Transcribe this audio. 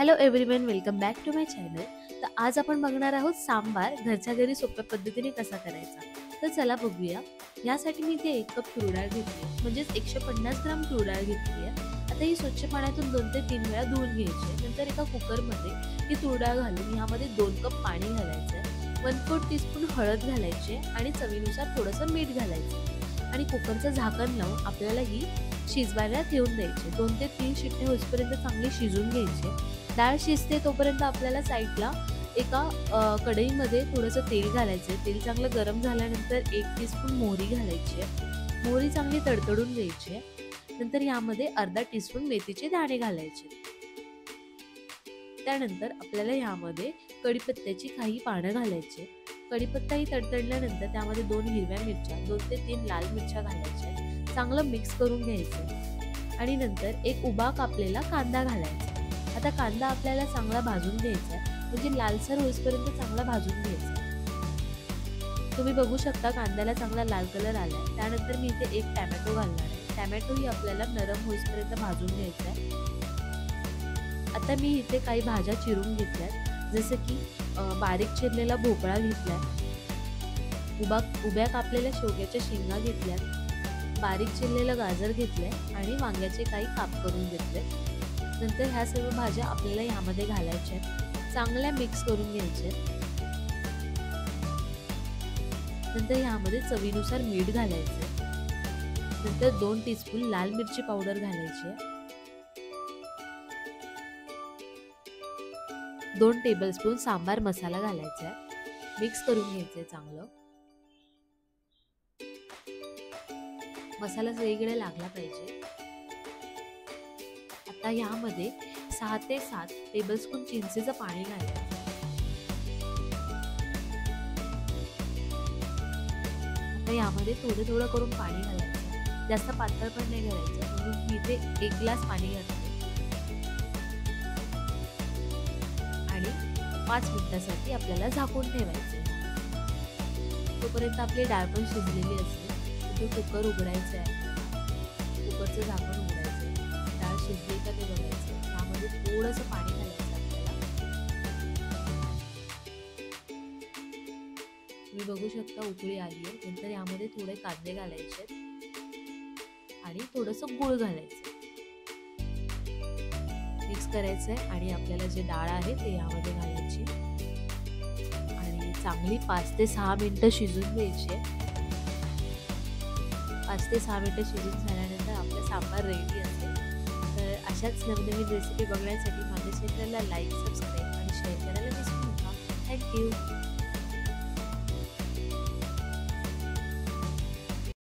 Hello everyone, welcome back to my channel. तर आज आपण बघणार आहोत सांबार घरच्या घरी सोप्या पद्धतीने कसा करायचा. तर चला बघूया. यासाठी मी इथे 1 कप तूर डाळ घेतली, म्हणजेच 150 ग्राम तूर डाळ घेतली आहे. आता ही स्वच्छ पाण्यातून 2 ते 3 वेळा धुवून घ्यायची. नंतर एका कुकरमध्ये ही तूर डाळ घालून यामध्ये 2 कप पाणी घालायचं आहे, 1/4 टीस्पून हळद घालायची आणि चवीनुसार थोडंसं मीठ घालायचं आणि कुकरचं झाकण लावून आपल्याला ही शिजवायला ठेवून द्यायची. 2 ते 3 शिट्टे होईपर्यंत चांगली शिजून घ्यायची. डाळ शिजते तोपर्यंत आपल्याला साईडला एका कढईमध्ये थोडंसं तेल घालायचं. तेल चांगलं गरम झाल्यानंतर 1 टीस्पून मोहरी घालायची आहे. मोहरी चांगली तडतडून घ्यायची आहे. नंतर यामध्ये अर्धा टीस्पून मेथीचे दाणे घालायचे. त्यानंतर आपल्याला यामध्ये कढीपत्त्याची काही पानं घालायची. कढीपत्ताही तडतडल्यानंतर त्यामध्ये 2 हिरव्या मिरच्या, 2 ते 3 लाल मिरच्या घालायच्या. चांगलं मिक्स करून घ्यायचं आणि नंतर एक उभा कापलेला कांदा घालायचा. आता कांदा आपल्याला चांगला भाजून घ्यायचा, म्हणजे लालसर होईपर्यंत चांगला भाजून घ्यायचा. तुम्ही बघू शकता कांद्याला चांगला लाल कलर आलाय. त्यानंतर मी इथे 1 टोमॅटो घालणार आहे. टोमॅटोही आपल्याला नरम होईपर्यंत भाजून घ्यायचा आहे. आता मी इथे काही भाज्या चिरून घेतल्यात, जसं की बारीक चिरलेला भोपळा घेतलाय, उभ्या कापलेल्या शेवग्याच्या शेंगा घेतल्यात, बारीक चिरलेलं गाजर घेतलंय आणि वांग्याचे काही काप करून घेतले. नंतर ह्या सर्व भाज्या आपल्याला यामध्ये घालायच्या आहेत, चांगल्या मिक्स करून घ्यायच्या. नंतर यामध्ये चवीनुसार मीठ घालायचं. नंतर 2 टीस्पून लाल मिरची पावडर घालायची. 2 टेबलस्पून सांबार मसाला घालायचा आहे. मिक्स करून घ्यायचंय चांगलं. मसाला सगळीकडे लागला पाहिजे. आता यामध्ये 6 ते 7 टेबलस्पून चिंचेचं पाणी घालायचं. आता यामध्ये थोडं थोडं करून पाणी घालायचं. जास्त पातळ पण नाही घालायचं, म्हणून मी इथे 1 ग्लास पाणी घालते आणि 5 मिनिटांसाठी आपल्याला झाकून ठेवायचे. तोपर्यंत आपली डाळ पण शिजलेली असते. तो कुकर उघडायचा आहे. कुकरचं झाकण उघडायचं. डाळ शिजली का ते बघायचं. त्यामध्ये थोडंसं पाणी घालायचं आपल्याला. तुम्ही बघू शकता उकळी आली आहे. नंतर यामध्ये थोडे कांदे घालायचे आणि थोडंसं गूळ घालायचं. मिक्स करायचंय आणि आपल्याला जे डाळ आहे ते यामध्ये घालायची आणि चांगली 5 ते 6 मिनिटं शिजून द्यायची. 5 ते 6 मिनिटं शिजून झाल्यानंतर आपला सांबार रेडी असेल. तर अशाच नवनवीन रेसिपी बघण्यासाठी माझ्या चॅनलला लाईक, सबस्क्राईब आणि शेअर करायला विसरू नका. थँक्यू.